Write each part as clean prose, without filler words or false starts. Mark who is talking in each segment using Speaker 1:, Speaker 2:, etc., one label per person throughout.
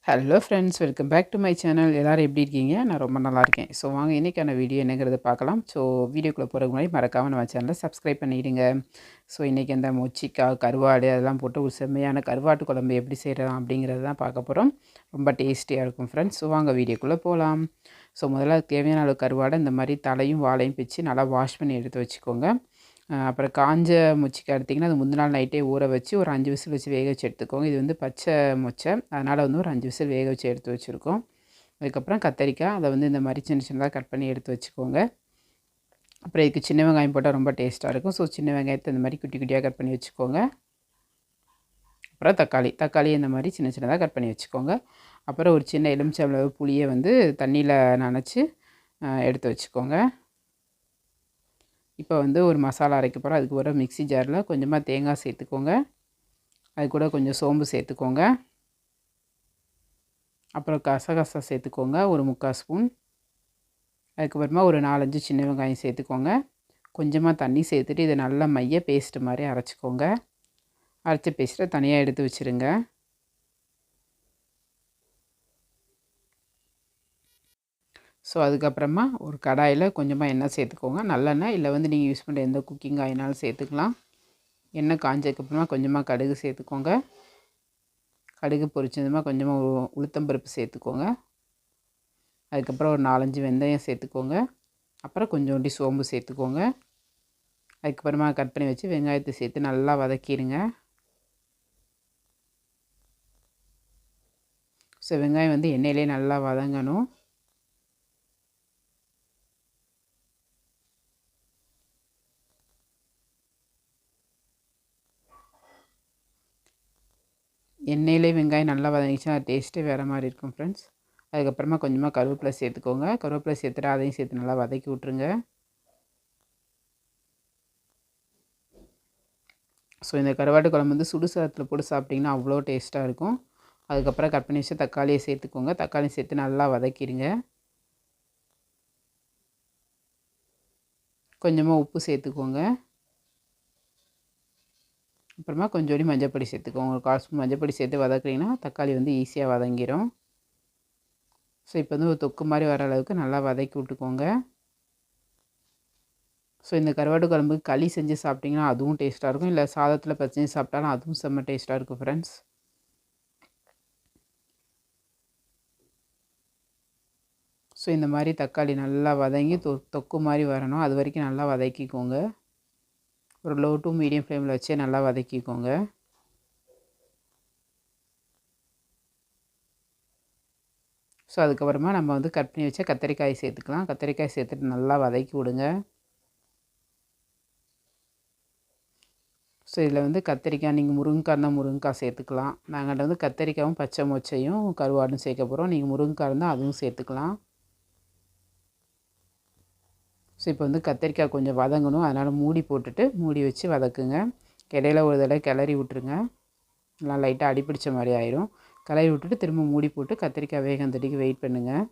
Speaker 1: Hello friends, welcome back to my channel. எல்லோரும் எப்படி இருக்கீங்க? நான் ரொம்ப நல்லா இருக்கேன். ஸோ வாங்க இன்றைக்கான வீடியோ என்னங்கிறத பார்க்கலாம். ஸோ வீடியோக்குள்ளே போகிறதுக்கு முன்னாடி மறக்காமல் நம்ம சேனலை சப்ஸ்கிரைப் பண்ணிவிடுங்க. ஸோ இன்றைக்கி அந்த மொச்சிக்காய், கருவாடு அதெல்லாம் போட்டு ஒரு செம்மையான கருவாட்டு குழம்பு எப்படி செய்யலாம் அப்படிங்கிறது தான் பார்க்க போகிறோம். ரொம்ப டேஸ்டியாக இருக்கும் ஃப்ரெண்ட்ஸ். ஸோ வாங்க வீடியோக்குள்ளே போகலாம். ஸோ முதல்ல தேவையான அளவு கருவாடை இந்த மாதிரி தலையும் வாழையும் பிச்சு நல்லா வாஷ் பண்ணி எடுத்து வச்சுக்கோங்க. அப்புறம் காஞ்ச மொச்சிக்காய் எடுத்திங்கன்னா அது முந்தின நாள் நைட்டே ஊற வச்சு ஒரு 5 விசில் வச்சு வேக வச்சு எடுத்துக்கோங்க. இது வந்து பச்சை மொச்சை, அதனால் வந்து ஒரு 5 விசில் வேக வச்சு எடுத்து வச்சுருக்கோம். அதுக்கப்புறம் கத்தரிக்காய், அதை வந்து இந்த மாதிரி சின்ன சின்னதாக கட் பண்ணி எடுத்து வச்சுக்கோங்க. அப்புறம் இதுக்கு சின்ன வெங்காயம் போட்டால் ரொம்ப டேஸ்ட்டாக இருக்கும். ஸோ சின்ன வெங்காயத்தை இந்த மாதிரி குட்டி குட்டியாக கட் பண்ணி வச்சுக்கோங்க. அப்புறம் தக்காளி இந்த மாதிரி சின்ன சின்னதாக கட் பண்ணி வச்சுக்கோங்க. அப்புறம் ஒரு சின்ன எலுமிச்சம்பழ புளியை வந்து தண்ணியில் நனைச்சி எடுத்து வச்சுக்கோங்க. இப்போ வந்து ஒரு மசாலா அரைக்க போகிறோம். அதுக்கு ஒரு மிக்ஸி ஜாரில் கொஞ்சமாக தேங்காய் சேர்த்துக்கோங்க. அது கூட கொஞ்சம் சோம்பு சேர்த்துக்கோங்க. அப்புறம் கசகசா சேர்த்துக்கோங்க, ஒரு 3/4 ஸ்பூன். அதுக்கப்புறமா ஒரு 4-5 சின்ன வெங்காயம் சேர்த்துக்கோங்க. கொஞ்சமாக தண்ணி சேர்த்துட்டு இதை நல்லா மைய பேஸ்ட்டு மாதிரி அரைச்சிக்கோங்க. அரைச்ச பேஸ்ட்டை தனியாக எடுத்து வச்சுருங்க. ஸோ அதுக்கப்புறமா ஒரு கடாயில் கொஞ்சமாக எண்ணெய் சேர்த்துக்கோங்க. நல்லெண்ணெய் இல்லை வந்து நீங்கள் யூஸ் பண்ணுற எந்த குக்கிங் ஆயினாலும் சேர்த்துக்கலாம். எண்ணெய் காஞ்சதுக்கப்புறமா கொஞ்சமாக கடுகு சேர்த்துக்கோங்க. கடுகு பொரிச்சதுமா கொஞ்சமாக உளுத்தம்பருப்பு சேர்த்துக்கோங்க. அதுக்கப்புறம் ஒரு 4-5 வெந்தயம் சேர்த்துக்கோங்க. அப்புறம் கொஞ்சோண்டி சோம்பு சேர்த்துக்கோங்க. அதுக்கப்புறமா கட் பண்ணி வச்சு வெங்காயத்தை சேர்த்து நல்லா வதக்கிடுங்க. ஸோ வெங்காயம் வந்து எண்ணெயிலே நல்லா வதங்கணும். எண்ணெயிலே வெங்காயம் நல்லா வதங்கிச்சுன்னா டேஸ்ட்டே வேறு மாதிரி இருக்கும் ஃப்ரெண்ட்ஸ். அதுக்கப்புறமா கொஞ்சமாக கருவேப்பிலை சேர்த்துக்கோங்க. கருவேப்பிலை சேர்த்துட்டு அதையும் சேர்த்து நல்லா வதக்கி விட்ருங்க. ஸோ இந்த கருவாட்டு குழம்பு வந்து சுடு சாதத்தில் போட்டு சாப்பிட்டிங்கன்னா அவ்வளோ டேஸ்ட்டாக இருக்கும். அதுக்கப்புறம் கட் பண்ணி வச்சு தக்காளியை சேர்த்துக்கோங்க. தக்காளி சேர்த்து நல்லா வதக்கிடுங்க. கொஞ்சமாக உப்பு சேர்த்துக்கோங்க. அப்புறமா கொஞ்சோடி மஞ்சப்பொடி சேர்த்துக்கோங்க. ஒரு 1/4 ஸ்பூன் மஞ்சப்பொடி சேர்த்து வதக்குறீங்கன்னா தக்காளி வந்து ஈஸியாக வதங்கிடும். ஸோ இப்போ வந்து ஒரு தொக்கு மாதிரி வர அளவுக்கு நல்லா வதக்கி விட்டுக்கோங்க. ஸோ இந்த கருவாட்டு குழம்புக்கு களி செஞ்சு சாப்பிட்டிங்கன்னா அதுவும் டேஸ்ட்டாக இருக்கும். இல்லை சாதத்தில் பச்சைஞ்சு சாப்பிட்டாலும் அதுவும் செம்ம டேஸ்ட்டாக இருக்கும் ஃப்ரெண்ட்ஸ். ஸோ இந்த மாதிரி தக்காளி நல்லா வதங்கி தொக்கு மாதிரி வரணும். அது வரைக்கும் நல்லா வதக்கிக்கோங்க. ஒரு லோ டு மீடியம் ஃப்ளேமில் வச்சே நல்லா வதக்கிக்கோங்க. ஸோ அதுக்கப்புறமா நம்ம வந்து கட் பண்ணி வச்ச கத்தரிக்காய் சேர்த்துக்கலாம். கத்தரிக்காய் சேர்த்துட்டு நல்லா வதக்கி விடுங்க. ஸோ இதில் வந்து கத்தரிக்காய் நீங்கள் முருங்கைக்காய் இருந்தால் முருங்கைக்காய் சேர்த்துக்கலாம். நாங்கள் வந்து கத்தரிக்காயும் பச்சை மொச்சையும் கருவாடும் சேர்க்க போகிறோம். நீங்கள் முருங்கைக்காய் இருந்தால் அதுவும் சேர்த்துக்கலாம். ஸோ இப்போ வந்து கத்தரிக்காய் கொஞ்சம் வதங்கணும். அதனால் மூடி போட்டுட்டு மூடி வச்சு வதக்குங்க. இடையில ஒரு தடவை கிளறி விட்ருங்க. நல்லா லைட்டாக அடிப்பிடிச்ச மாதிரி ஆயிரும். கிளறி விட்டுட்டு திரும்ப மூடி போட்டு கத்திரிக்காய் வேகந்தடிக்கு வெயிட் பண்ணுங்கள்.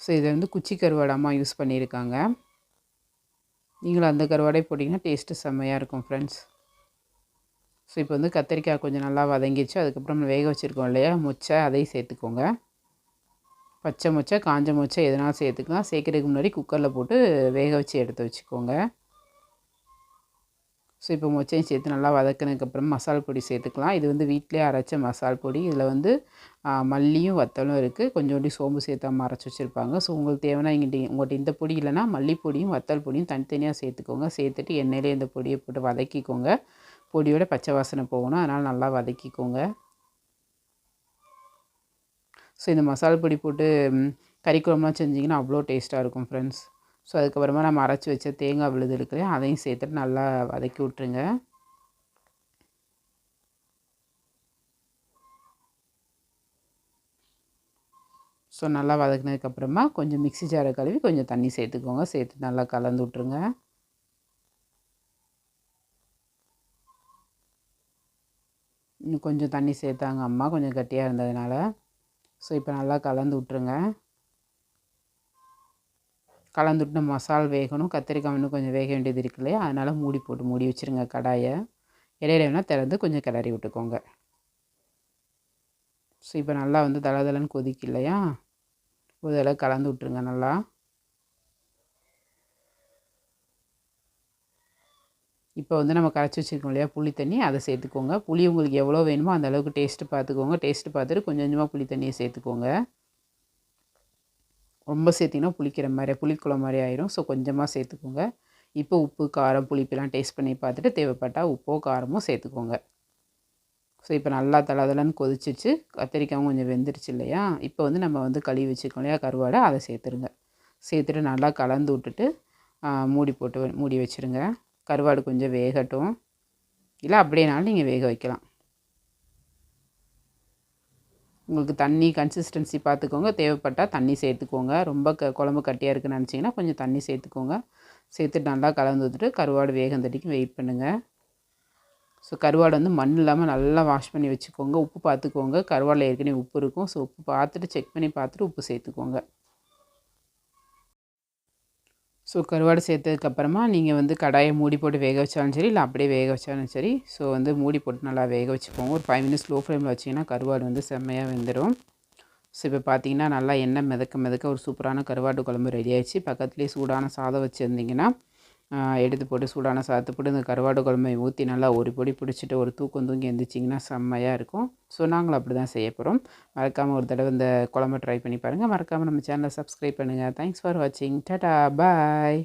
Speaker 1: ஸோ இதை வந்து குச்சி கருவாடு அம்மா யூஸ் பண்ணியிருக்காங்க. நீங்களும் அந்த கருவாடே போட்டிங்கன்னா டேஸ்ட்டு செம்மையாக இருக்கும் ஃப்ரெண்ட்ஸ். ஸோ இப்போ வந்து கத்திரிக்காய் கொஞ்சம் நல்லா வதங்கிடுச்சு. அதுக்கப்புறம் வேக வச்சுருக்கோம் இல்லையா மொச்சை, அதையும் சேர்த்துக்கோங்க. பச்சை மொச்சை, காஞ்ச மொச்சை எதனாலும் சேர்த்துக்கலாம். சேர்க்குறதுக்கு முன்னாடி குக்கரில் போட்டு வேக வச்சு எடுத்து வச்சுக்கோங்க. ஸோ இப்போ மொச்சையும் சேர்த்து நல்லா வதக்கினதுக்கப்புறம் மசால் பொடி சேர்த்துக்கலாம். இது வந்து வீட்டிலே அரைச்ச மசால் பொடி. இதில் வந்து மல்லியும் வத்தலும் இருக்குது. கொஞ்சோண்டி சோம்பு சேர்த்தாம அரைச்சி வச்சுருப்பாங்க. ஸோ உங்களுக்கு தேவைன்னா உங்கள்கிட்ட இந்த பொடி இல்லைனா மல்லிப்பொடியும் வத்தல் பொடியும் தனித்தனியாக சேர்த்துக்கோங்க. சேர்த்துட்டு எண்ணெயிலே இந்த பொடியை போட்டு வதக்கிக்கோங்க. பொடியோட பச்சை வாசனை போகணும். அதனால் நல்லா வதக்கிக்கோங்க. ஸோ இந்த மசால் பொடி போட்டு கறி குழம்புலாம் செஞ்சிங்கன்னா அவ்வளோ டேஸ்ட்டாக இருக்கும் ஃப்ரெண்ட்ஸ். ஸோ அதுக்கப்புறமா நம்ம அரைச்சி வச்ச தேங்காய் விழுது இருக்குல்லையா, அதையும் சேர்த்துட்டு நல்லா வதக்கி விட்ருங்க. ஸோ நல்லா வதக்கினதுக்கப்புறமா கொஞ்சம் மிக்ஸி ஜாரை கழுவி கொஞ்சம் தண்ணி சேர்த்துக்கோங்க. சேர்த்து நல்லா கலந்து விட்ருங்க. இன்னும் கொஞ்சம் தண்ணி சேர்த்தாங்க அம்மா, கொஞ்சம் கட்டியாக இருந்ததுனால. ஸோ இப்போ நல்லா கலந்து விட்ருங்க. கலந்து விட்டு மசால் வேகணும். கத்திரிக்காய் இன்னும் கொஞ்சம் வேக வேண்டியது இருக்கு இல்லையா, அதனால் மூடி போட்டு மூடி வச்சுருங்க கடாயை. இடையில வேணால் திறந்து கொஞ்சம் கிளறி விட்டுக்கோங்க. ஸோ இப்போ நல்லா வந்து தளதளன்னு கொதிக்கு இல்லையா, ஒரு தடவை கலந்து விட்ருங்க நல்லா. இப்போ வந்து நம்ம கரைச்சி வச்சுருக்கோம் இல்லையா புளி தண்ணி, அதை சேர்த்துக்கோங்க. புளி உங்களுக்கு எவ்வளோ வேணுமோ அந்த அளவுக்கு டேஸ்ட்டு பார்த்துக்கோங்க. டேஸ்ட்டு பார்த்துட்டு கொஞ்சம் கொஞ்சமாக புளி தண்ணியை சேர்த்துக்கோங்க. ரொம்ப சேர்த்திங்கன்னா புளிக்கிற மாதிரி புளிக்குழம்பு மாதிரி ஆயிரும். ஸோ கொஞ்சமாக சேர்த்துக்கோங்க. இப்போ உப்பு, காரம், புளிப்பெல்லாம் டேஸ்ட் பண்ணி பார்த்துட்டு தேவைப்பட்டால் உப்போ காரமோ சேர்த்துக்கோங்க. ஸோ இப்போ நல்லா தளதளன்னு கொதிச்சிச்சு. கத்திரிக்காயும் கொஞ்சம் வெந்துருச்சு இல்லையா, இப்போ வந்து நம்ம வந்து கழுவி வச்சுருக்கோம் இல்லையா கருவாடை, அதை சேர்த்துருங்க. சேர்த்துட்டு நல்லா கலந்து விட்டுட்டு மூடி போட்டு மூடி வச்சுருங்க. கருவாடு கொஞ்சம் வேகட்டும், இல்லை அப்படியேனாலும் நீங்கள் வேக வைக்கலாம். உங்களுக்கு தண்ணி கன்சிஸ்டன்சி பார்த்துக்கோங்க. தேவைப்பட்டால் தண்ணி சேர்த்துக்கோங்க. ரொம்ப குழம்பு கட்டியாக இருக்குன்னு நினச்சிங்கன்னா கொஞ்சம் தண்ணி சேர்த்துக்கோங்க. சேர்த்துட்டு நல்லா கலந்து ஊற்றிட்டு கருவாடு வேகந்தடிக்கு வெயிட் பண்ணுங்கள். ஸோ கருவாடு வந்து மண் இல்லாமல் நல்லா வாஷ் பண்ணி வச்சுக்கோங்க. உப்பு பார்த்துக்கோங்க. கருவாடில் ஏற்கனவே உப்பு இருக்கும். ஸோ உப்பு பார்த்துட்டு செக் பண்ணி பார்த்துட்டு உப்பு சேர்த்துக்கோங்க. ஸோ கருவாடு சேர்த்ததுக்கப்புறமா நீங்கள் வந்து கடாயை மூடி போட்டு வேக வச்சாலும் சரி, இல்லை அப்படியே வேக வச்சாலும் சரி, ஸோ வந்து மூடி போட்டு நல்லா வேக வச்சுக்கோங்க. ஒரு 5 மினிட்ஸ் லோ ஃப்ளேமில் வச்சிங்கன்னா கருவாடு வந்து செம்மையாக வெந்துடும். ஸோ இப்போ பார்த்தீங்கன்னா நல்லா எண்ணெய் மிதக்க மிதக்க ஒரு சூப்பரான கருவாட்டு குழம்பு ரெடி ஆயிடுச்சு. பக்கத்துலேயே சூடான சாதம் வச்சுருந்திங்கன்னா எடுத்து போட்டு சூடான சாதத்தை போட்டு இந்த கருவாடு குழம்பை ஊற்றி நல்லா ஒரு பொடி பிடிச்சிட்டு ஒரு தூக்கம் தூங்கி எழுந்திரிச்சிங்கன்னா செம்மையாக இருக்கும். ஸோ நாங்களும் அப்படி தான் செய்ய போகிறோம். மறக்காமல் ஒரு தடவை இந்த குழம்பை ட்ரை பண்ணி பாருங்கள். மறக்காமல் நம்ம சேனலை சப்ஸ்கிரைப் பண்ணுங்கள். தேங்க்ஸ் ஃபார் வாட்சிங். டாடா பாய்.